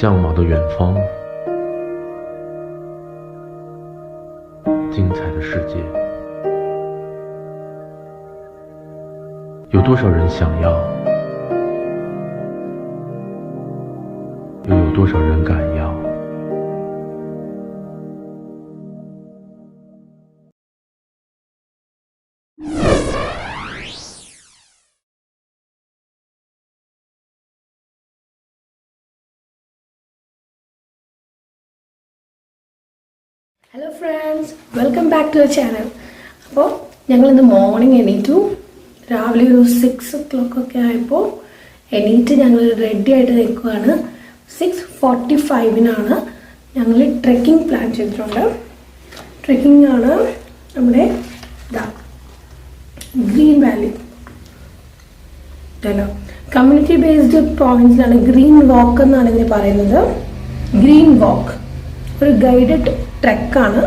向往的远方，精彩的世界，有多少人想要，又有多少人敢要Hello friends, welcome back to our channel. അപ്പോൾ ഞങ്ങൾ ഇന്ന് മോർണിംഗ് എണീറ്റു. രാവിലെ ഒരു 6 o'clock ഒക്കെ ആയപ്പോൾ എണീറ്റ് ഞങ്ങൾ റെഡി ആയിട്ട് നിൽക്കുകയാണ്. 6:45 ഞങ്ങൾ ട്രെക്കിംഗ് പ്ലാൻ ചെയ്തിട്ടുണ്ട്. ട്രെക്കിംഗ് ആണ് നമ്മുടെ ഗ്രീൻ വാലി അല്ലോ, കമ്മ്യൂണിറ്റി ബേസ്ഡ് പ്രോവിൻസിലാണ് ഗ്രീൻ വാക്ക് എന്നാണ് ഇതിന് പറയുന്നത്. ഗ്രീൻ വാക്ക് ഒരു ഗൈഡഡ് ട്രെക്കാണ്.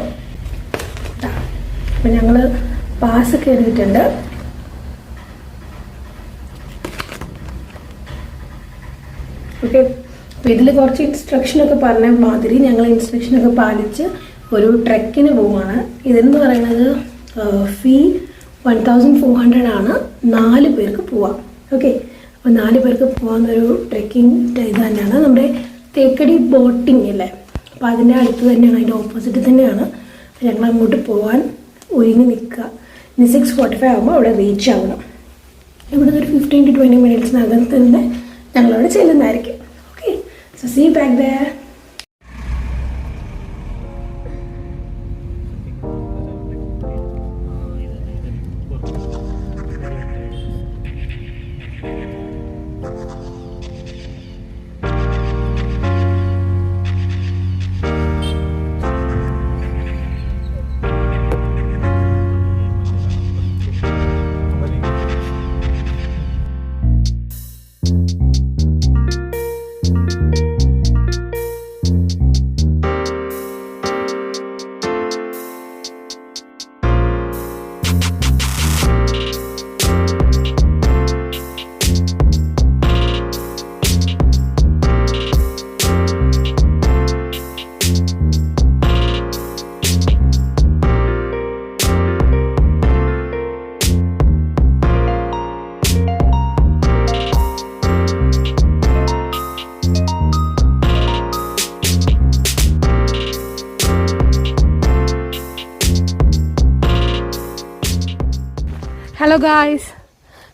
അപ്പം ഞങ്ങൾ പാസ്സൊക്കെ എഴുതിയിട്ടുണ്ട്. ഓക്കെ, അപ്പം ഇതിൽ കുറച്ച് ഇൻസ്ട്രക്ഷനൊക്കെ പറഞ്ഞ മാതിരി ഞങ്ങൾ ഇൻസ്ട്രക്ഷനൊക്കെ പാലിച്ച് ഒരു ട്രെക്കിന് പോവുകയാണ്. ഇതെന്ന് പറയുന്നത് ഫീ 1400 ആണ്. 4 പേർക്ക് പോവാം. ഓക്കെ, അപ്പോൾ 4 പേർക്ക് പോകാവുന്നൊരു ട്രെക്കിംഗ് ഇത് തന്നെയാണ്. നമ്മുടെ തേക്കടി ബോട്ടിംഗ് അല്ലേ, അപ്പോൾ അതിൻ്റെ അടുത്ത് തന്നെയാണ്, അതിൻ്റെ ഓപ്പോസിറ്റ് തന്നെയാണ്. ഞങ്ങൾ അങ്ങോട്ട് പോകാൻ ഒരുങ്ങി നിൽക്കുക. ഇനി 6:45 ആകുമ്പോൾ അവിടെ റീച്ച് ആവണം. ഇവിടുന്ന് ഒരു 15 to 20 മിനിറ്റ്സിനകം തന്നെ ഞങ്ങളവിടെ ചെല്ലുന്നതായിരിക്കും. Okay, so see back there. Hello guys,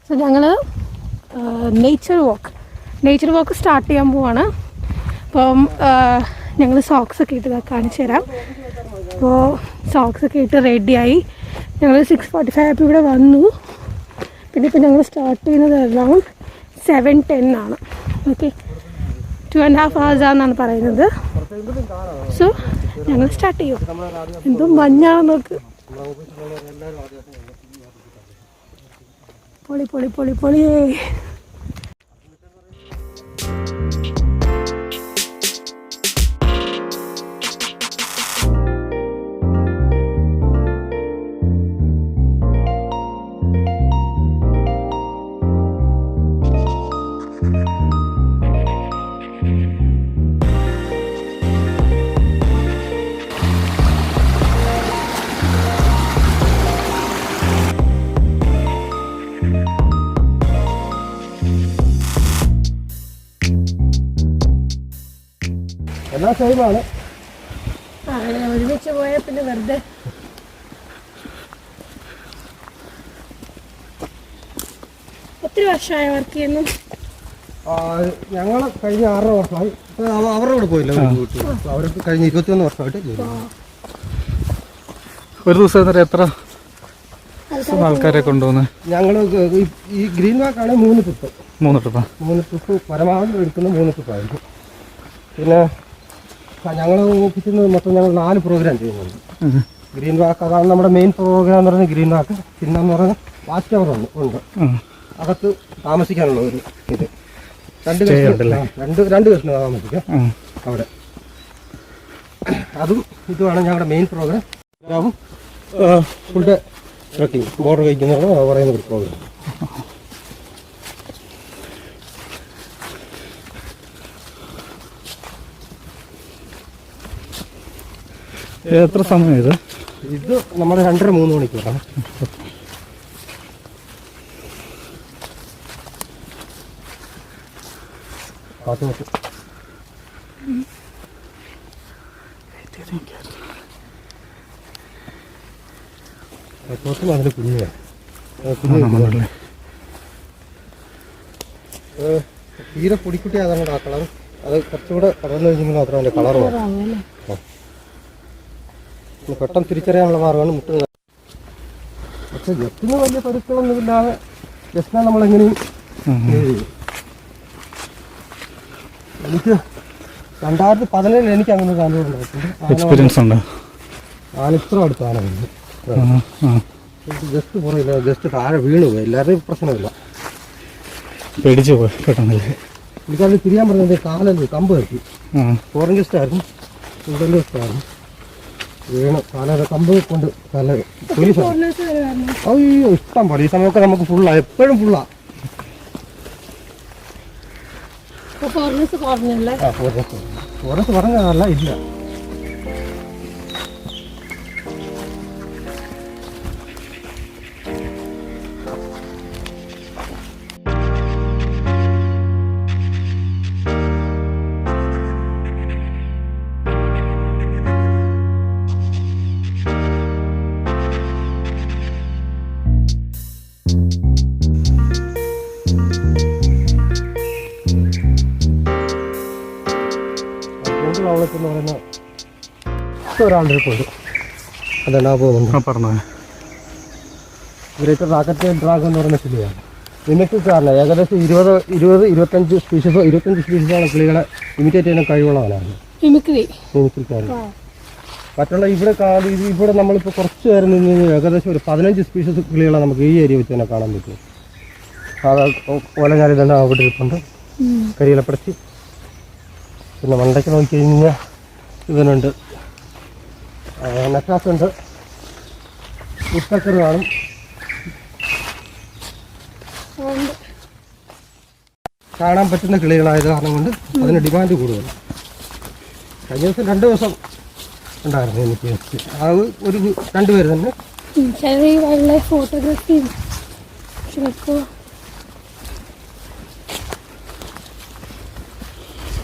so ഞങ്ങൾ നേച്ചർ വാക്ക് സ്റ്റാർട്ട് ചെയ്യാൻ പോവാണ്. അപ്പം ഞങ്ങൾ സോക്സൊക്കെ ഇട്ട് കാണിച്ചു തരാം. അപ്പോൾ സോക്സൊക്കെ ഇട്ട് റെഡിയായി ഞങ്ങൾ 6:45 ആയപ്പോൾ ഇവിടെ വന്നു. പിന്നെ ഇപ്പം ഞങ്ങൾ സ്റ്റാർട്ട് ചെയ്യുന്നത് അറൗണ്ട് 7:10 ആണ്. ഓക്കെ, 2.5 hours ആണെന്നാണ് പറയുന്നത്. സോ ഞങ്ങൾ സ്റ്റാർട്ട് ചെയ്യും. എന്തോ മഞ്ഞാണെന്ന് നോക്ക്. പൊളി പൊളി പൊളി പൊളിയേ. എല്ലാ സെയിമാണ്. ഒരുമിച്ച് പോയാൽ പിന്നെ വെറുതെ. ഒത്തിരി വർഷമായ വർക്ക് ചെയ്യുന്നു. ഞങ്ങൾ കഴിഞ്ഞ 6 വർഷമായി. അവരുടെ കൂടെ പോയില്ല, അവർക്ക് കഴിഞ്ഞ 21 വർഷമായിട്ട്. ഒരു ദിവസം എത്ര ആൾക്കാരെ കൊണ്ടുപോകുന്നത്? ഞങ്ങൾ ഈ ഗ്രീൻ വാക്കാണ് 3 ട്രിപ്പ് പരമാവധി എടുക്കുന്ന 3 ട്രിപ്പായിരിക്കും. പിന്നെ ഞങ്ങൾ ഓഫീസിൽ നിന്ന് മൊത്തം ഞങ്ങൾ 4 പ്രോഗ്രാം ചെയ്യുന്നുണ്ട്. ഗ്രീൻ വാക്ക് അതാണ് നമ്മുടെ മെയിൻ പ്രോഗ്രാം എന്ന് പറയുന്നത്. ഗ്രീൻ വാക്ക് പിന്നെന്ന് പറയുന്നത് വാച്ച് ടവർ ഉണ്ട്. അകത്ത് താമസിക്കാനുള്ള ഒരു ഇത് 2 കഷ്ണം താമസിക്കാം അവിടെ. അതും ഇതുമാണ് ഞങ്ങളുടെ main programme. Full day trekking border കഴിക്കുന്ന പറയുന്ന ഒരു പ്രോഗ്രാം. എത്ര സമയം ഇത്? ഇത് നമ്മൾ 2.5-3 മണിക്കൂറാണ്. അതിന് കുഞ്ഞാണ് തീരെ പൊടിക്കുട്ടി അതാണ് ആ കളർ. അത് കുറച്ചുകൂടെ കടന്നു കഴിഞ്ഞെങ്കിൽ മാത്രം അതിൻ്റെ കളർ മാറും. പെട്ടെന്ന് തിരിച്ചറിയാനുള്ള മാർഗമാണ് മുട്ടുന്നത്. പക്ഷെ ജസ്റ്റിന് വലിയ പരുക്കളൊന്നുമില്ലാതെ ജസ്റ്റിനെ നമ്മളെങ്ങനെയും എനിക്ക് 2017 എനിക്ക് അങ്ങനെ കാണുന്നുണ്ടായിട്ടുണ്ട്. എക്സ്പീരിയൻസ് ഉണ്ട്. ആനിത്ര അടുത്താണ് ജസ്റ്റ് പുറയില്ല, ജസ്റ്റ് താഴെ വീണു പോയി. എല്ലാവരുടെയും പ്രശ്നമില്ല. പേടിച്ചു പോയി പെട്ടെന്നല്ലേ. എനിക്കത് തിരിയാൻ പറഞ്ഞത് കാലല്ലേ കമ്പ് കെട്ടി. ഫോറിൻ ഗസ്റ്റായിരുന്നു, ഇന്ത്യൻ ഗസ്റ്റായിരുന്നു. വീണ് കാലയുടെ കമ്പ് കൊണ്ട് നല്ല പോലീസ്. അയ്യോ ഇഷ്ടം പോലെ ഈ സമയമൊക്കെ നമുക്ക് ഫുള്ളാ, എപ്പോഴും ഫുള്ളാ. ഫോറസ്റ്റ് പറഞ്ഞതല്ല, ഇല്ല. എന്ന് പറയുന്ന ഒരാളുടെ കൊണ്ട് അതെന്നാ പോകുന്നുണ്ട്. പറഞ്ഞത് ഗ്രേറ്റർ റാക്കറ്റ് ഡ്രാഗൺ എന്ന് പറയുന്ന കിളിയാണ്. മിമിക്രിക്കാരല്ല, ഏകദേശം 20-25 സ്പീഷീസോളം കിളികളെ ഇമിറ്റേറ്റ് ചെയ്യുന്ന കഴിവുള്ളവനാണ് മിമിക്രിക്കാരൻ. മറ്റുള്ള ഇവിടെ നമ്മളിപ്പോൾ കുറച്ച് നേരം നിന്ന് ഏകദേശം ഒരു 15 സ്പീഷീസ് കിളികളെ നമുക്ക് ഈ ഏരിയ വെച്ച് തന്നെ കാണാൻ പറ്റും. അത് ഓലഞ്ഞാലി തന്നെ അവിടെ ഇരിപ്പുണ്ട്, കരിയിലപ്പടച്ചി. പിന്നെ മണ്ടയ്ക്ക് നോക്കി കഴിഞ്ഞാൽ ഇതിനുണ്ട്, നെക്കാസുണ്ട്, പുസ്തക്കർ കാണും. കാണാൻ പറ്റുന്ന കിളികളായത് കാരണം കൊണ്ട് അതിന് ഡിമാൻഡ് കൂടുതൽ. കഴിഞ്ഞ ദിവസം 2 ദിവസം ഉണ്ടായിരുന്നു എനിക്ക്. അത് ഒരു 2 പേര് തന്നെ ഫോട്ടോഗ്രാഫി.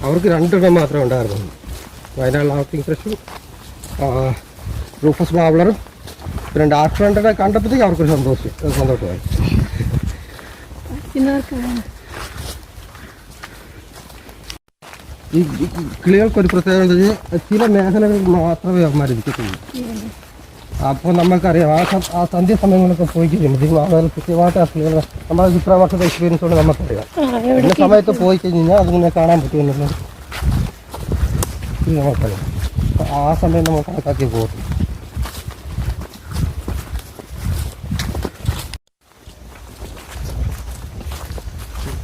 അവർക്ക് 2 എണ്ണം മാത്രമേ ഉണ്ടായിരുന്നുള്ളൂ. വയനാട് ലാഫിംഗ് ഫ്രഷും റൂഫസ് ബാബ്ലറും. പിന്നെ ഡാർക്ക് ഫ്രണ്ടിനെ കണ്ടപ്പോഴത്തേക്ക് അവർക്കൊരു സന്തോഷമായി. ഈ കിളികൾക്കൊരു പ്രത്യേകത എന്താ വെച്ചാൽ ചില മേഖലകളിൽ മാത്രമേ അവന്മാർ ഇരിക്കത്തുള്ളൂ. അപ്പോൾ നമുക്കറിയാം ആ സന്ധ്യ സമയങ്ങളൊക്കെ പോയി കഴിയുമ്പോഴത്തേക്കും വളരെ കൃത്യമായിട്ട് ആ കിളികൾ നമ്മുടെ ഇത്ര വർഷത്തെ എക്സ്പീരിയൻസ് കൊണ്ട് നമുക്കറിയാം. ഇന്ന സമയത്ത് പോയി കഴിഞ്ഞാൽ അതിങ്ങനെ കാണാൻ പറ്റുമെന്നുള്ളത് നമുക്കറിയാം. ആ സമയം നമ്മൾ കണക്കാക്കി പോകും.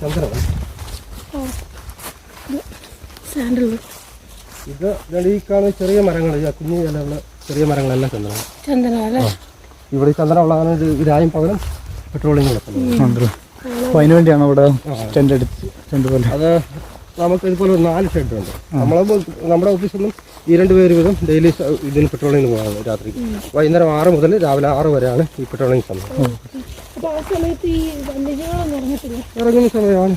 ചന്ദ്രൻ ഇത് ഈ കാണുന്ന ചെറിയ മരങ്ങൾ, കുഞ്ഞു ഇലയുള്ള ചെറിയ മരങ്ങളെല്ലാം ചന്ദനമാണ്. ഇവിടെ ഈ ചന്ദനമുള്ളതാണ്. ഇത് രായും പകരം പെട്രോളിയം കൊടുക്കുന്നത്. അതിന് വേണ്ടിയാണ് ഇവിടെ അത് നമുക്ക് ഇതുപോലെ 4 ഷെഡുണ്ട്. നമ്മുടെ ഓഫീസിൽ നിന്നും ഈ 2 പേര് വീതം ഡെയിലി ഇതിന് പെട്രോളിങ്ങിന് പോകാറുണ്ട്. രാത്രി വൈകുന്നേരം 6 മുതൽ രാവിലെ 6 വരെയാണ് ഈ പെട്രോളിങ് സമയം. ഇറങ്ങുന്ന സമയമാണ്.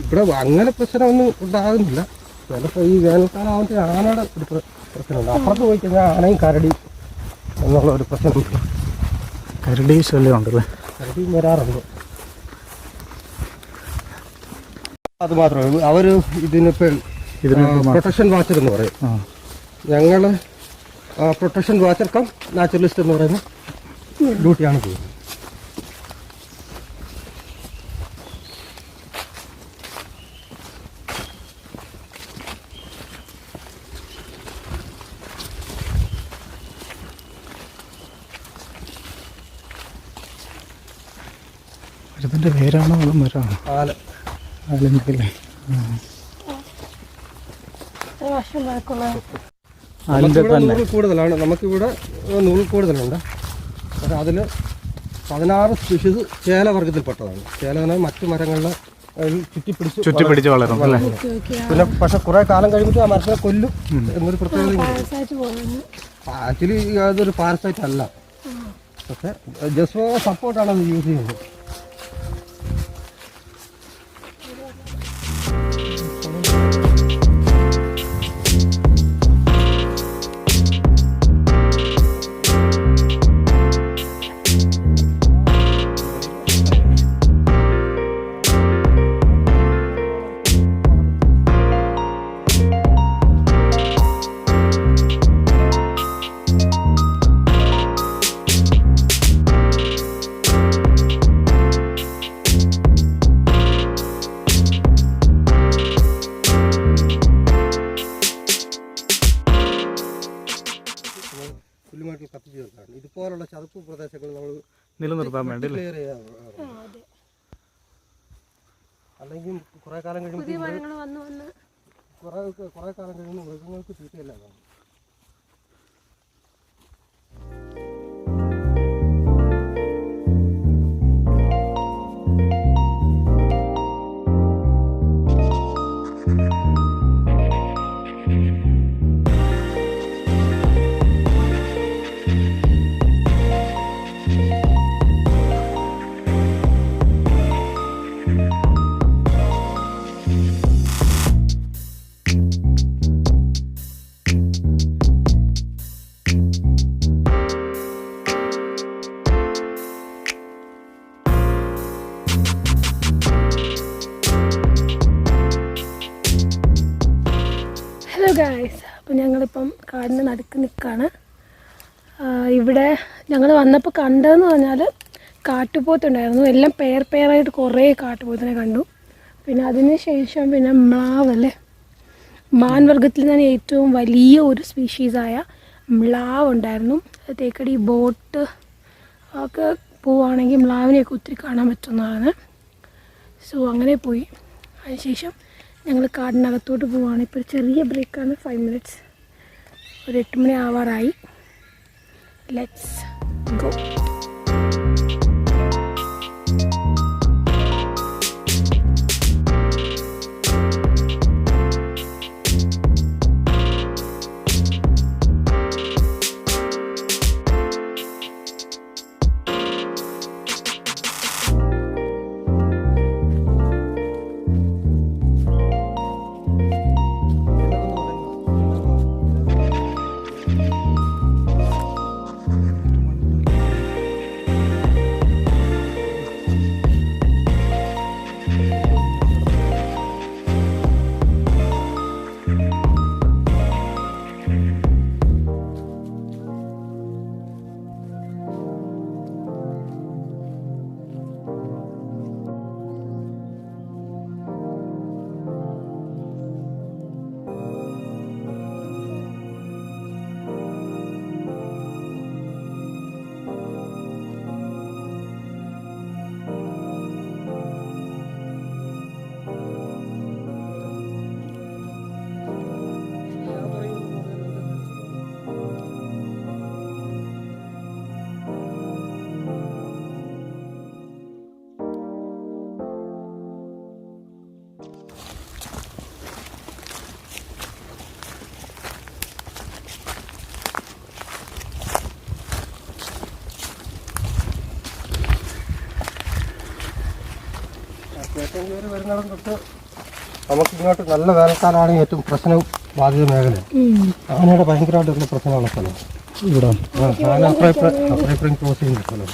ഇവിടെ അങ്ങനെ പ്രശ്നമൊന്നും ഉണ്ടാകുന്നില്ല. ചിലപ്പോൾ ഈ വേനൽക്കാലം ആവുമ്പോൾ ആനയുടെ ഒരു പ്രശ്നമുണ്ട്. അപ്പുറത്ത് പോയി കഴിഞ്ഞാൽ ആനയും കരടി എന്നുള്ള ഒരു പ്രശ്നമുണ്ട്. കരടി ശല്യം ഉണ്ടല്ലേ? കരടി വരാറുണ്ട്. അത് മാത്രമേ അവർ ഇതിനിപ്പോൾ പ്രൊട്ടക്ഷൻ വാച്ചർ എന്ന് പറയും. ഞങ്ങൾ പ്രൊട്ടക്ഷൻ വാച്ചർ കം നാച്ചുറലിസ്റ്റ് എന്ന് പറയുന്ന ഡ്യൂട്ടിയാണ് ചെയ്യുന്നത്. ഇതിൻ്റെ പേരാണോ അതോ മരമാണോ? ആലമിക്കല്ലേ? നൂറിൽ കൂടുതലാണ്. നമുക്കിവിടെ 100 കൂടുതലുണ്ട്. പക്ഷെ അതിൽ 16 സ്പീഷീസ് ചേലവർഗത്തിൽപ്പെട്ടതാണ്. ചേല എന്നാൽ മറ്റു മരങ്ങളിലെ ചുറ്റിപ്പിടിച്ച് വളരും അല്ലേ? പിന്നെ പക്ഷെ കുറെ കാലം കഴിയുമ്പോൾ ആ മരത്തിനെ കൊല്ലും എന്നൊരു പ്രത്യേകത. ആക്ച്വലി അതൊരു പാരസൈറ്റ് അല്ല, പക്ഷെ ജസ്റ്റ് ഫോർ സപ്പോർട്ടാണ് അത് യൂസ് ചെയ്യുന്നത്. പുല്ലുമായിട്ട് കത്തിച്ച് ചേർക്കാറുണ്ട്. ഇതുപോലുള്ള ചതുപ്പ് പ്രദേശങ്ങൾ നമ്മൾ നിലനിർത്താൻ വേണ്ടി ക്ലിയർ ചെയ്യാറുണ്ട്. അല്ലെങ്കിൽ കുറെ കാലം കഴിയുമ്പോൾ കുറെ കാലം കഴിയുമ്പോൾ മൃഗങ്ങൾക്ക് തീറ്റയല്ല. ഗായ്സ്, അപ്പോൾ ഞങ്ങളിപ്പം കാടിന് നടുക്ക് നിൽക്കുകയാണ്. ഇവിടെ ഞങ്ങൾ വന്നപ്പോൾ കണ്ടതെന്ന് പറഞ്ഞാൽ കാട്ടുപോത്തുണ്ടായിരുന്നു. എല്ലാം പെയറായിട്ട് കുറേ കാട്ടുപോത്തിനെ കണ്ടു. പിന്നെ അതിന് ശേഷം പിന്നെ മ്ലാവല്ലേ, മാൻവർഗത്തിൽ തന്നെ ഏറ്റവും വലിയ ഒരു സ്പീഷീസായ മ്ലാവ് ഉണ്ടായിരുന്നു. തേക്കടി ബോട്ട് ഒക്കെ പോവുകയാണെങ്കിൽ മ്ലാവിനെയൊക്കെ ഒത്തിരി കാണാൻ പറ്റുന്നതാണ്. സോ അങ്ങനെ പോയി. അതിനുശേഷം ഞങ്ങൾ കാടിനകത്തോട്ട് പോവുകയാണ്. ഇപ്പോൾ ഒരു ചെറിയ ബ്രേക്കാണ്, 5 മിനിറ്റ്സ്. ഒരു 8 മണി ആവാറായി. Let's go. ഏറ്റവും കയറി വരുന്നിടം തൊട്ട് നമുക്ക് ഇങ്ങോട്ട് നല്ല വേനൽക്കാലമാണ് ഏറ്റവും പ്രശ്നം ബാധിത മേഖല. ആനയുടെ ഭയങ്കരമായിട്ടുള്ള പ്രശ്നമുള്ള സ്ഥലം ഇവിടെ. ആന അപ്പുറം ക്രോസ് ചെയ്യുന്ന സ്ഥലം.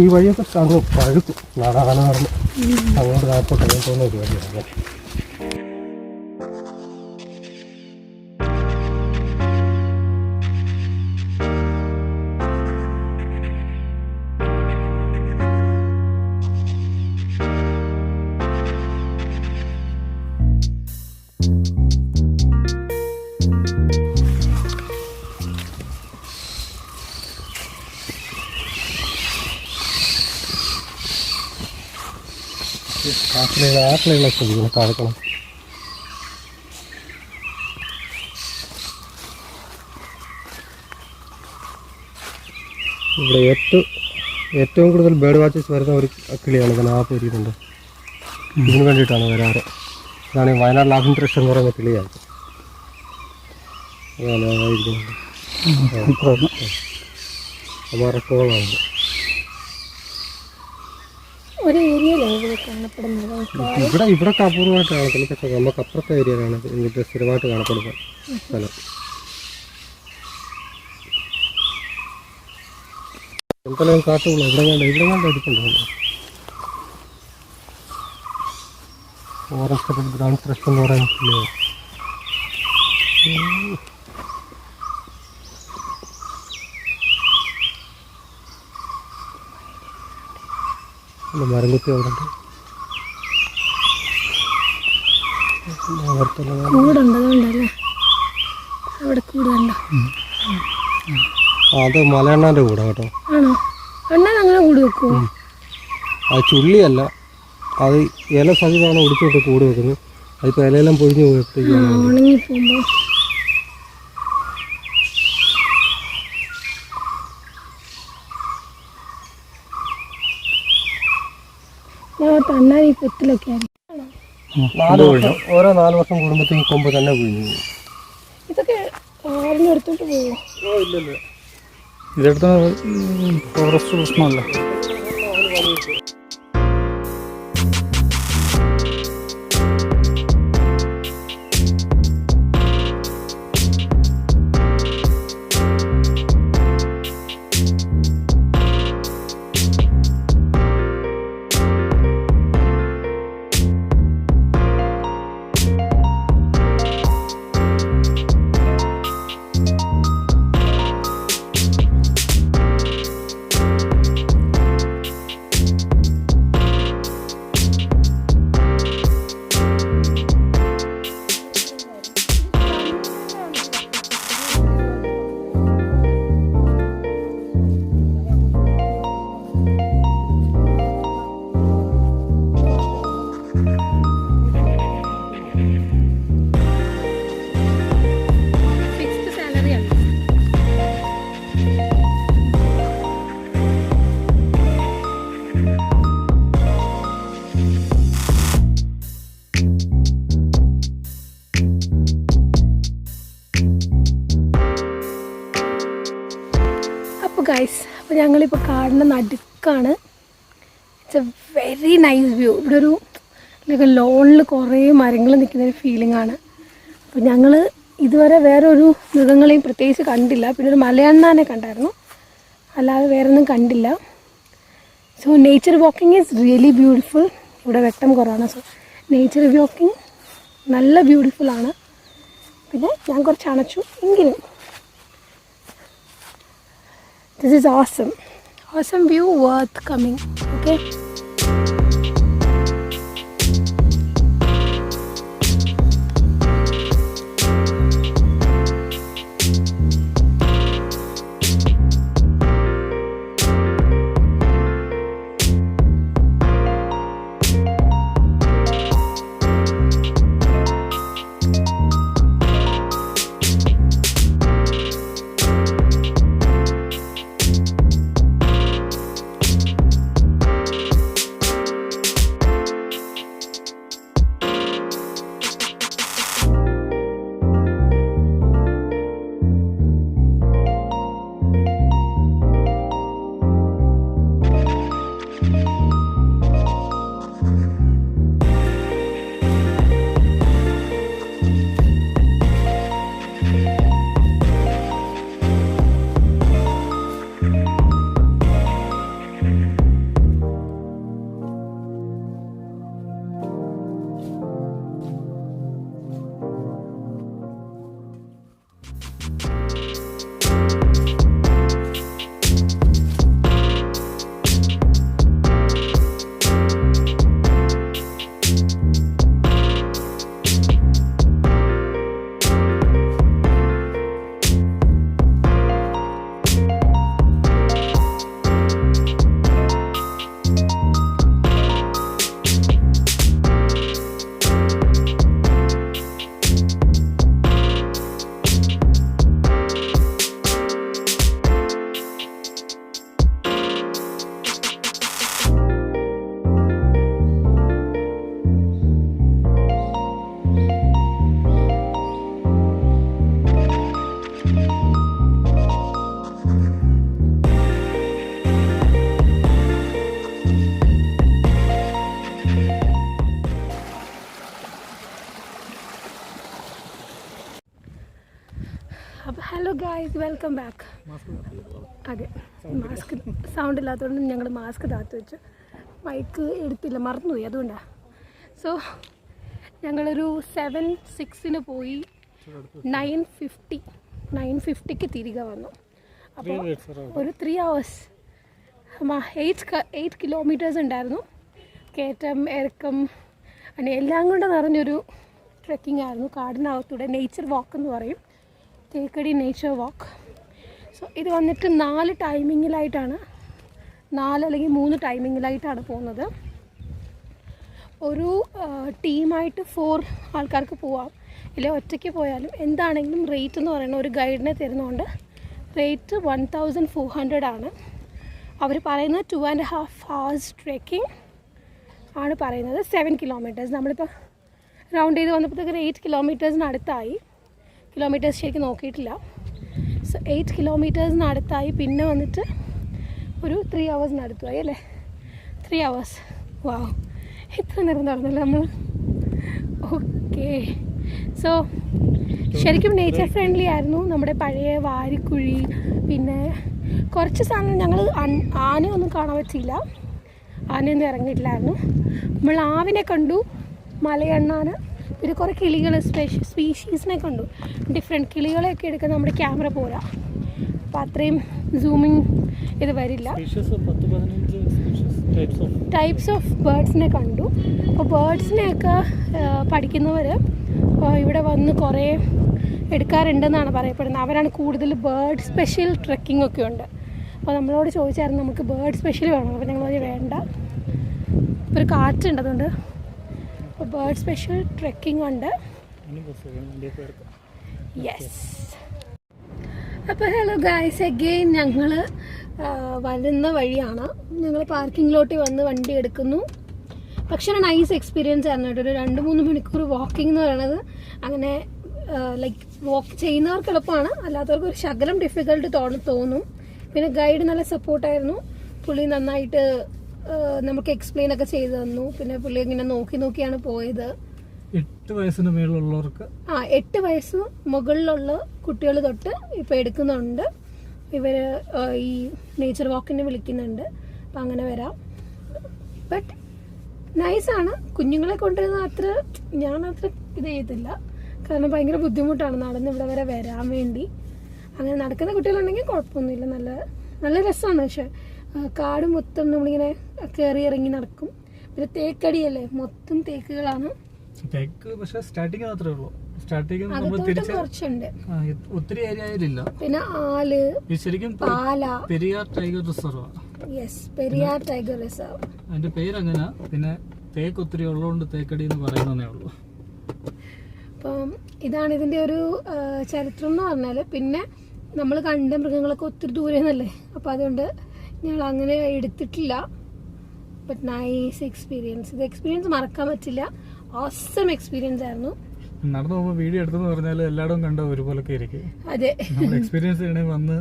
ഈ വഴിയൊക്കെ അങ്ങ് പഴുക്കും. ആന നടന്ന് അങ്ങോട്ട് താഴോട്ട് പോകുന്ന വഴിയാണ്. ആപ്പിളുകളെ ശ്രദ്ധിക്കണം, കാണിക്കണം. ഇവിടെ ഏറ്റവും കൂടുതൽ ബേർഡ് വാച്ചേഴ്സ് വരുന്ന ഒരു കിളിയാണ് ഇത്. ആ പൊരിയുന്നുണ്ട്, ഇതിന് വേണ്ടിയിട്ടാണ് വരാറ്. ഇതാണ് ഈ വയനാട് ലാഫിംഗ് ട്രഷ് എന്ന് പറയുന്ന കിളിയാണ്. മറക്കോളാണ് ഒരു ഏരിയയിലാണ് കാണപ്പെടുന്നത്. ഇവിടെ അപൂർവമായിട്ട് കാണപ്പെടുന്നത്. പക്ഷേ നമുക്ക് അപ്പുറത്തെ ഏരിയയിലാണ് ഇതിൻ്റെ സ്ഥിരമായിട്ട് കാണപ്പെടുന്ന സ്ഥലം. എന്തെല്ലാം കാട്ടുകൾ ഇവിടെ കണ്ട് അടിക്കുന്നുണ്ട്. ഓറഞ്ച് ബ്രൗൺ ത്രഷ് എന്ന് പറയുന്ന കിളിയാണ്. മരം കുത്തി അവിടെ അത് മലയണ്ണാൻ്റെ കൂടെ കേട്ടോ. അത് ചുള്ളിയല്ല, അത് ഇല സഹിതമാണ് ഒടിച്ചോട്ട് കൂട് വെക്കുന്നത്. അതിപ്പോൾ ഇലയെല്ലാം പൊഴിഞ്ഞു പോയപ്പോഴത്തേക്കാണ്. ഓരോ 4 വർഷം കൂടുമ്പോഴത്തേക്ക് കൊമ്പ് തന്നെ വീഴുന്നു. ഇതൊക്കെ എടുത്തോട്ട് പോവോ? ഇല്ലല്ലോ, ഇതെടുത്ത ഫോറസ്റ്റ് പ്രശ്നമല്ല. ഗൈസ്, അപ്പോൾ ഞങ്ങളിപ്പോൾ കാടിൻ്റെ നടുക്കാണ്. It's a very nice view. ഇവിടെ ഒരു ലോണിൽ കുറേ മരങ്ങൾ നിൽക്കുന്നൊരു ഫീലിംഗ് ആണ്. അപ്പോൾ ഞങ്ങൾ ഇതുവരെ വേറെ ഒരു മൃഗങ്ങളെയും പ്രത്യേകിച്ച് കണ്ടില്ല. പിന്നെ ഒരു മലയണ്ണാനെ കണ്ടായിരുന്നു, അല്ലാതെ വേറെ ഒന്നും കണ്ടില്ല. So nature walking is really beautiful. ഇവിടെ വെട്ടം കുറവാണ്. സോ നേച്ചർ വാക്കിംഗ് നല്ല ബ്യൂട്ടിഫുൾ ആണ്. പിന്നെ ഞാൻ കുറച്ച് അണച്ചു എങ്കിലും this is awesome view, worth coming. Okay, guys, welcome back. അതെ, മാസ്ക് സൗണ്ട് ഇല്ലാത്തതുകൊണ്ട് ഞങ്ങൾ മാസ്ക് താത്തു വെച്ചു. മൈക്ക് എടുത്തില്ല, മറന്നുപോയി, അതുകൊണ്ടാണ്. സോ ഞങ്ങളൊരു 7:06 പോയി 9:50 തിരികെ വന്നു. അപ്പോൾ ഒരു 3 hours 8 കിലോമീറ്റേഴ്സ് ഉണ്ടായിരുന്നു. കയറ്റം, ഇറക്കം, അങ്ങനെ എല്ലാം കൊണ്ട് നിറഞ്ഞൊരു ട്രെക്കിംഗ് ആയിരുന്നു. കാടിനകത്തൂടെ നേച്ചർ വാക്ക് എന്ന് പറയും, തേക്കടി നേച്ചർ വാക്ക്. സോ ഇത് വന്നിട്ട് 4 ടൈമിങ്ങിലായിട്ടാണ്, 4 അല്ലെങ്കിൽ 3 ടൈമിങ്ങിലായിട്ടാണ് പോകുന്നത്. ഒരു ടീമായിട്ട് 4 ആൾക്കാർക്ക് പോവാം, ഇല്ലെങ്കിൽ ഒറ്റയ്ക്ക് പോയാലും. എന്താണെങ്കിലും റേറ്റ് എന്ന് പറയുന്നത് ഒരു ഗൈഡിനെ തരുന്നതുകൊണ്ട് റേറ്റ് 1400 ആണ്. അവർ പറയുന്നത് 2.5 hours ട്രെക്കിംഗ് ആണ് പറയുന്നത്. 7 കിലോമീറ്റേഴ്സ്. നമ്മളിപ്പോൾ റൗണ്ട് ചെയ്ത് വന്നപ്പോഴത്തേക്ക് 8 കിലോമീറ്റേഴ്സിന് അടുത്തായി. കിലോമീറ്റേഴ്സ് ശരിക്കും നോക്കിയിട്ടില്ല. സോ 8 കിലോമീറ്റേഴ്സിന് അടുത്തായി. പിന്നെ വന്നിട്ട് ഒരു 3 hours അടുത്തായി അല്ലേ? 3 hours. വാവ്, ഇത്ര നേരം നടന്നല്ലോ നമ്മൾ. ഓക്കെ, സോ ശരിക്കും നേച്ചർ ഫ്രണ്ട്ലി ആയിരുന്നു. നമ്മുടെ പഴയ വാരിക്കുഴി, പിന്നെ കുറച്ച് സാധനം ഞങ്ങൾ ആനയൊന്നും കാണാൻ പറ്റിയില്ല, ആനയൊന്നും ഇറങ്ങിയിട്ടില്ലായിരുന്നു. നമ്മൾ ആവിനെ കണ്ടു, മലയണ്ണാന്, പിന്നെ കുറേ കിളികൾ, സ്പീഷീസിനെ കണ്ടു. ഡിഫറെൻറ്റ് കിളികളെയൊക്കെ എടുക്കാൻ നമ്മുടെ ക്യാമറ പോരാ, അപ്പോൾ അത്രയും സൂമിങ് ഇത് വരില്ല. ടൈപ്സ് ഓഫ് ബേർഡ്സിനെ കണ്ടു. അപ്പോൾ ബേർഡ്സിനെയൊക്കെ പഠിക്കുന്നവർ ഇവിടെ വന്ന് കുറേ എടുക്കാറുണ്ടെന്നാണ് പറയപ്പെടുന്നത്. അവരാണ് കൂടുതൽ ബേർഡ് സ്പെഷ്യൽ ട്രെക്കിംഗ് ഒക്കെ ഉണ്ട്. അപ്പോൾ നമ്മളോട് ചോദിച്ചായിരുന്നു നമുക്ക് ബേർഡ് സ്പെഷ്യൽ വേണം. അപ്പോൾ ഞങ്ങൾ വേണ്ട, ഇപ്പോൾ ഒരു കാറ്റുണ്ട്, അതുകൊണ്ട് അപ്പോൾ ബേർഡ് സ്പെഷ്യൽ ട്രെക്കിംഗ് ഉണ്ട്. യെസ്. അപ്പോൾ ഹലോ ഗായ്സ്, അഗെയിൻ ഞങ്ങൾ വരുന്ന വഴിയാണ്. ഞങ്ങൾ പാർക്കിങ്ങിലോട്ട് വന്ന് വണ്ടി എടുക്കുന്നു. പക്ഷേ നൈസ് എക്സ്പീരിയൻസ് ആയിരുന്നു കേട്ടോ. ഒരു 2-3 മണിക്കൂർ വാക്കിംഗ് എന്ന് പറയുന്നത് അങ്ങനെ ലൈക്ക് വാക്ക് ചെയ്യുന്നവർക്ക് എളുപ്പമാണ്, അല്ലാത്തവർക്ക് ഒരു ശകലം ഡിഫിക്കൽട്ട് തോന്നും. പിന്നെ ഗൈഡ് നല്ല സപ്പോർട്ടായിരുന്നു. പുള്ളി നന്നായിട്ട് നമുക്ക് എക്സ്പ്ലെയിൻ ഒക്കെ ചെയ്തു തന്നു. പിന്നെ പുള്ളി ഇങ്ങനെ നോക്കിയാണ് പോയത്. 8 വയസ്സിന് മേലുള്ളവർക്ക് 8 വയസ്സ് മുകളിലുള്ള കുട്ടികൾ തൊട്ട് ഇപ്പോൾ എടുക്കുന്നുണ്ട്. ഇവർ ഈ നേച്ചർ വാക്കിനെ വിളിക്കുന്നുണ്ട്. അപ്പം അങ്ങനെ വരാം. ബട്ട് നൈസാണ്. കുഞ്ഞുങ്ങളെ കൊണ്ടുവരുന്ന ഞാനത്ര ഇത് ചെയ്തില്ല, കാരണം ഭയങ്കര ബുദ്ധിമുട്ടാണ് നടന്ന് ഇവിടെ വരെ വരാൻ വേണ്ടി. അങ്ങനെ നടക്കുന്ന കുട്ടികളുണ്ടെങ്കിൽ കുഴപ്പമൊന്നുമില്ല, നല്ല രസമാണ്. പക്ഷെ കാട് മൊത്തം നമ്മളിങ്ങനെ കയറി ഇറങ്ങി നടക്കും. പിന്നെ തേക്കടിയല്ലേ, മൊത്തം തേക്കുകളാണ്. പക്ഷേ സ്റ്റാർട്ടിങ് മാത്രമേ ഉള്ളൂ. കുറച്ചുണ്ട്, ഒത്തിരി ഏരിയയിലില്ല. പിന്നെ ആല്, ശരിക്കും പാല, Periyar tiger reserve. Yes, Periyar tiger reserve. അതിന്റെ പേരങ്ങനെ. പിന്നെ തേക്ക് ഒത്തിരി ഉള്ളതുകൊണ്ട് തേക്കടി എന്ന് പറയുന്നതേ ഉള്ളൂ. അപ്പം ഇതാണ് ഇതിന്റെ ഒരു ചരിത്രം എന്ന് പറഞ്ഞാൽ. പിന്നെ നമ്മൾ കണ്ട മൃഗങ്ങളൊക്കെ ഒത്തിരി ദൂരെ നിന്നല്ലേ, അപ്പം അതുകൊണ്ട് ഞങ്ങൾ അങ്ങനെ എടുത്തിട്ടില്ല. But nice experience. ഇത് എക്സ്പീരിയൻസ് മറക്കാൻ പറ്റില്ല. ഓസം എക്സ്പീരിയൻസ് ആയിരുന്നു. നടന്നു പോകുമ്പോൾ വീഡിയോ എടുത്തെന്ന് പറഞ്ഞാൽ എല്ലായിടും കണ്ട ഒരുപോലൊക്കെ ഇരിക്കും. അതെ, എക്സ്പീരിയൻസ് വന്ന്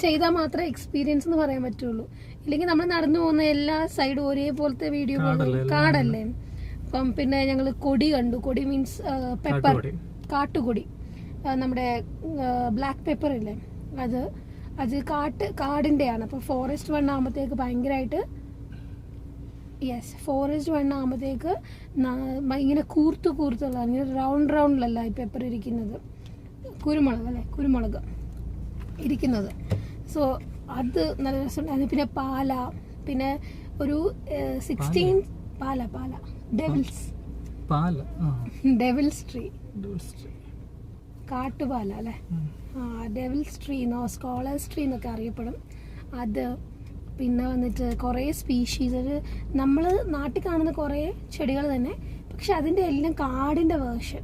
ചെയ്താൽ മാത്രമേ എക്സ്പീരിയൻസ് എന്ന് പറയാൻ പറ്റുള്ളൂ. ഇല്ലെങ്കിൽ നമ്മൾ നടന്നു പോകുന്ന എല്ലാ സൈഡും ഒരേപോലത്തെ വീഡിയോ കാടല്ലേ. അപ്പം പിന്നെ ഞങ്ങൾ കൊടി കണ്ടു. കൊടി മീൻസ് പെപ്പർ, കാട്ടുകൊടി. നമ്മുടെ ബ്ലാക്ക് പെപ്പർ ഇല്ലേ, അത് കാടിൻ്റെയാണ്. അപ്പോൾ ഫോറസ്റ്റ് 1 ആകുമ്പോഴത്തേക്ക് ഭയങ്കരമായിട്ട്, ഫോറസ്റ്റ് 1 ആകുമ്പോഴത്തേക്ക് ഇങ്ങനെ കൂർത്തുള്ള, ഇങ്ങനെ റൗണ്ടിലല്ല ഈ പെപ്പർ ഇരിക്കുന്നത്. കുരുമുളക് അല്ലേ, കുരുമുളക് ഇരിക്കുന്നത്. സോ അത് നല്ല രസമുണ്ടായിരുന്നു. പിന്നെ പാല, പിന്നെ ഒരു 16 പാല ഡെവിൾസ് ട്രീ, കാട്ടുപാല അല്ലേ, ഡെവിൾസ് ട്രീ എന്നോ സ്കോളേഴ്സ് ട്രീ എന്നൊക്കെ അറിയപ്പെടും അത്. പിന്നെ വന്നിട്ട് കുറേ സ്പീഷീസ്, നമ്മൾ നാട്ടിൽ കാണുന്ന കുറേ ചെടികൾ തന്നെ, പക്ഷെ അതിൻ്റെ എല്ലാം കാടിൻ്റെ വേർഷൻ.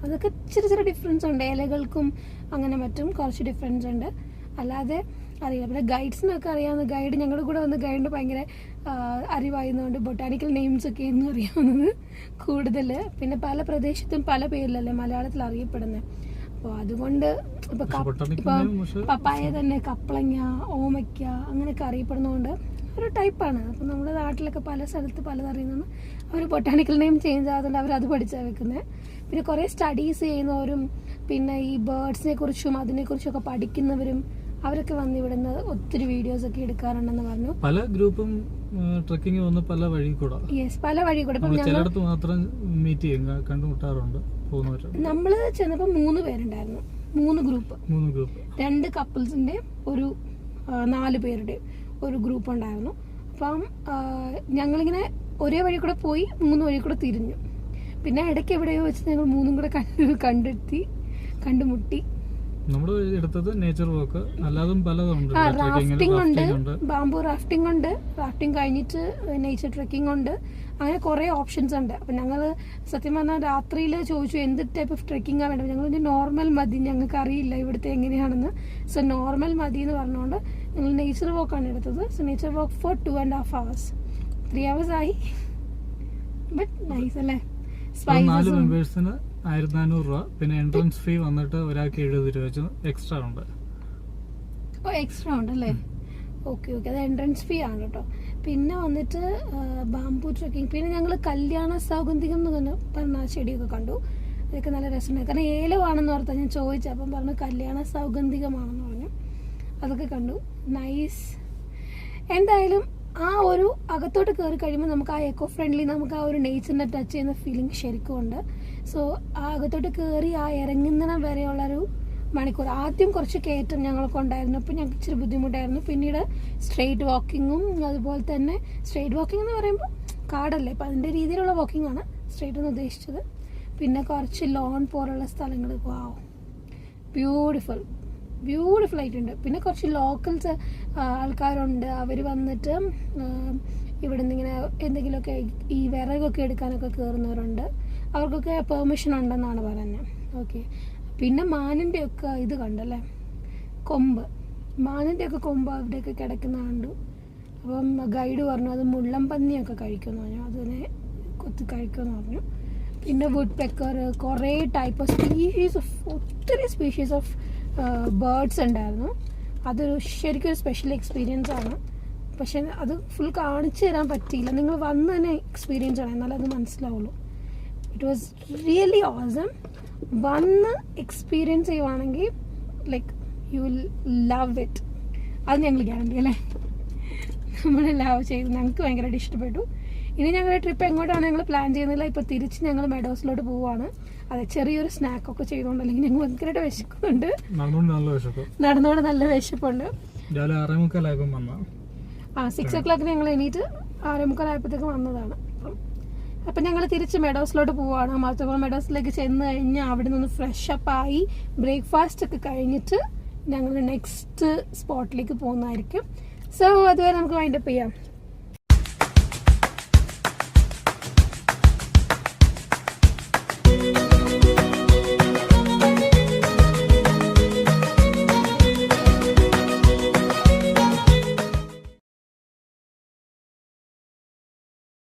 അതൊക്കെ ചെറിയ ഡിഫറൻസ് ഉണ്ട്. ഇലകൾക്കും അങ്ങനെ മറ്റും കുറച്ച് ഡിഫറൻസ് ഉണ്ട്, അല്ലാതെ അറിയില്ല. പിന്നെ ഗൈഡ്സിനൊക്കെ അറിയാവുന്ന ഗൈഡ് ഞങ്ങളുടെ കൂടെ വന്ന് ഗൈഡിന് ഭയങ്കര അറിവായിരുന്നുകൊണ്ട് ബൊട്ടാനിക്കൽ നെയിംസ് ഒക്കെ ആയിരുന്നു അറിയാവുന്നത് കൂടുതൽ. പിന്നെ പല പ്രദേശത്തും പല പേരിലല്ലേ മലയാളത്തിൽ അറിയപ്പെടുന്നത്. അപ്പോൾ അതുകൊണ്ട് ഇപ്പം പപ്പായ തന്നെ കപ്പളങ്ങ, ഓമയ്ക്ക അങ്ങനെയൊക്കെ അറിയപ്പെടുന്നതുകൊണ്ട് ഒരു ടൈപ്പാണ്. അപ്പം നമ്മുടെ നാട്ടിലൊക്കെ പല സ്ഥലത്ത് പലതറിയുന്നതാണ്. അവർ ബൊട്ടാനിക്കൽ നെയിം ചേഞ്ച് ആകുന്നുണ്ട്, അവരത് പഠിച്ചാൽ വെക്കുന്നത്. പിന്നെ കുറേ സ്റ്റഡീസ് ചെയ്യുന്നവരും പിന്നെ ഈ ബേർഡ്സിനെ കുറിച്ചും അതിനെക്കുറിച്ചൊക്കെ പഠിക്കുന്നവരും അവരൊക്കെ വന്ന് ഇവിടുന്ന് ഒത്തിരി വീഡിയോസ് ഒക്കെ എടുക്കാറുണ്ടെന്ന് പറഞ്ഞു. പല ഗ്രൂപ്പും ട്രക്കിംഗ് വന്ന് പല വഴി കൂടെ. യെസ്, പല വഴി കൂടെ. ചിലയിടത്ത് മാത്രം മീറ്റ് ചെയ്യും, കണ്ടുമുട്ടാറുണ്ട് പോകുന്നവർ. നമ്മള് ചെന്നപ്പോ 3 പേരുണ്ടായിരുന്നു, 3 ഗ്രൂപ്പ്, 2 കപ്പിൾസിന്റെ ഒരു 4 പേരുടെ ഒരു ഗ്രൂപ്പ് ഉണ്ടായിരുന്നു. അപ്പം ഞങ്ങളിങ്ങനെ ഒരേ വഴി കൂടെ പോയി 3 വഴി കൂടെ തിരിഞ്ഞു. പിന്നെ ഇടയ്ക്ക് എവിടെയോ വെച്ച് ഞങ്ങൾ 3 കൂടെ കണ്ടുമുട്ടി. നമ്മള് എടുത്തത് നേച്ചർ വാക്ക്, അല്ലാതും പലതുണ്ട്. റാഫ്റ്റിംഗ് ഉണ്ട്, ബാംബു റാഫ്റ്റിംഗ് ഉണ്ട്, റാഫ്റ്റിംഗ് കഴിഞ്ഞിട്ട് നേച്ചർ ട്രെക്കിംഗ് ഉണ്ട്. അങ്ങനെ കുറെ ഓപ്ഷൻസ് ഉണ്ട്. അപ്പൊ ഞങ്ങള് സത്യം പറഞ്ഞാൽ രാത്രിയിൽ ചോദിച്ചു എന്ത് ടൈപ്പ് ഓഫ് ട്രെക്കിംഗ് ആണ് വേണ്ടത്. ഞങ്ങൾ നോർമൽ മതി, ഞങ്ങൾക്ക് അറിയില്ല ഇവിടുത്തെ എങ്ങനെയാണെന്ന്. സോ നോർമൽ മതി എന്ന് പറഞ്ഞുകൊണ്ട് ഞങ്ങൾ നേച്ചർ വാക്കാണ് എടുത്തത്. So nature walk for 2.5 hours, 3 hours ആയി. ബട്ട് നൈസ് അല്ലേ. 4 മെമ്പേഴ്സിന് 1400 രൂപ. പിന്നെ എൻട്രൻസ് ഫീ വന്നിട്ട് ഒരാൾക്ക് 70 രൂപ വെച്ച് എക്സ്ട്രാ ഉണ്ട്. എക്സ്ട്രാ ഉണ്ടല്ലേ? ഓക്കെ, അത് എൻട്രൻസ് ഫീ ആണ് കേട്ടോ. പിന്നെ വന്നിട്ട് ബാംബു ട്രക്കിംഗ്. പിന്നെ ഞങ്ങൾ കല്യാണ സൗഗന്ധികം എന്ന് പറഞ്ഞ ചെടിയൊക്കെ കണ്ടു. അതൊക്കെ നല്ല രസമുണ്ട്. കാരണം ഏലമാണെന്ന് ഓർത്താ ഞാൻ ചോദിച്ചത്. അപ്പം പറഞ്ഞു കല്യാണ സൗഗന്ധികമാണെന്ന് പറഞ്ഞു. അതൊക്കെ കണ്ടു. നൈസ്. എന്തായാലും ആ ഒരു അകത്തോട്ട് കയറി കഴിയുമ്പോൾ നമുക്ക് ആ എക്കോ ഫ്രണ്ട്ലി, നമുക്ക് ആ ഒരു നേച്ചറിനെ ടച്ച് ചെയ്യുന്ന ഫീലിംഗ് ശരിക്കും ഉണ്ട്. സോ ആ അകത്തോട്ട് കയറി ആ ഇറങ്ങുന്ന വരെയുള്ളൊരു മണിക്കൂർ, ആദ്യം കുറച്ച് കയറ്റം ഞങ്ങൾക്ക് ഉണ്ടായിരുന്നു. അപ്പോൾ ഞങ്ങൾക്ക് ഇച്ചിരി ബുദ്ധിമുട്ടായിരുന്നു. പിന്നീട് സ്ട്രെയിറ്റ് വാക്കിങ്ങും, അതുപോലെ തന്നെ സ്ട്രെയിറ്റ് വാക്കിംഗ് എന്ന് പറയുമ്പോൾ കാടല്ലേ, അപ്പം അതിൻ്റെ രീതിയിലുള്ള വാക്കിംഗ് ആണ് സ്ട്രെയിറ്റ് എന്ന് ഉദ്ദേശിച്ചത്. പിന്നെ കുറച്ച് ലോൺ പോലുള്ള സ്ഥലങ്ങൾ, വാവ്, ബ്യൂട്ടിഫുൾ ആയിട്ടുണ്ട്. പിന്നെ കുറച്ച് ലോക്കൽസ് ആൾക്കാരുണ്ട്. അവർ വന്നിട്ട് ഇവിടെ നിന്ന് ഇങ്ങനെ എന്തെങ്കിലുമൊക്കെ ഈ വിറകൊക്കെ എടുക്കാനൊക്കെ കയറുന്നവരുണ്ട്. അവർക്കൊക്കെ പെർമിഷൻ ഉണ്ടെന്നാണ് പറയുന്നത്. ഓക്കെ. പിന്നെ മാനിൻ്റെ ഒക്കെ ഇത് കണ്ടല്ലേ, മാനിൻ്റെ ഒക്കെ കൊമ്പ് അവിടെയൊക്കെ കിടക്കുന്ന കണ്ടു. അപ്പം ഗൈഡ് പറഞ്ഞു അത് മുള്ളം പന്നിയൊക്കെ കഴിക്കുമെന്ന് പറഞ്ഞു, അതിനെ കൊത്തി കഴിക്കുമെന്ന് പറഞ്ഞു. പിന്നെ വുഡ് പെക്കർ, കുറേ ടൈപ്പ് ഓഫ് ഒത്തിരി സ്പീഷീസ് ഓഫ് ബേർഡ്സ് ഉണ്ടായിരുന്നു. അതൊരു ശരിക്കും ഒരു സ്പെഷ്യൽ എക്സ്പീരിയൻസ് ആണ്. പക്ഷെ അത് ഫുൾ കാണിച്ചു തരാൻ പറ്റിയില്ല. നിങ്ങൾ വന്ന് തന്നെ എക്സ്പീരിയൻസ് ആണ്, എന്നാലും അത് മനസ്സിലാവുള്ളൂ. It was really awesome. വന്ന് എക്സ്പീരിയൻസ് ചെയ്യുവാണെങ്കിൽ like you will love it. അത് ഞങ്ങൾ ഗ്യാരണ്ടി അല്ലേ. നമ്മൾ ലവ് ചെയ്തു, ഞങ്ങൾക്ക് ഭയങ്കരമായിട്ട് ഇഷ്ടപ്പെട്ടു. ഇനി ഞങ്ങളുടെ ട്രിപ്പ് എങ്ങോട്ടാണ് ഞങ്ങൾ പ്ലാൻ ചെയ്യുന്നില്ല. ഇപ്പോൾ തിരിച്ച് ഞങ്ങൾ മെഡോസിലോട്ട് പോവുകയാണ്. അതെ, ചെറിയൊരു സ്നാക്കൊക്കെ ചെയ്തുകൊണ്ട്, അല്ലെങ്കിൽ ഞങ്ങൾ ഭയങ്കരമായിട്ട് വിശക്കുന്നുണ്ട്. നടന്നുകൊണ്ട് നല്ല വിശപ്പുണ്ട്. 6 o'clock ഞങ്ങൾ എണീറ്റ് 6:45 വന്നതാണ്. അപ്പം ഞങ്ങൾ തിരിച്ച് മെഡോസിലോട്ട് പോവുകയാണ്. മാത്തോളം മെഡോസിലേക്ക് ചെന്ന് കഴിഞ്ഞാൽ അവിടെ നിന്ന് ഫ്രഷ് അപ്പ് ആയി ബ്രേക്ക്ഫാസ്റ്റ് ഒക്കെ കഴിഞ്ഞിട്ട് ഞങ്ങൾ നെക്സ്റ്റ് സ്പോട്ടിലേക്ക് പോകുന്നതായിരിക്കും. സോ അതുവരെ നമുക്ക് വൈൻഡപ്പ് ചെയ്യാം.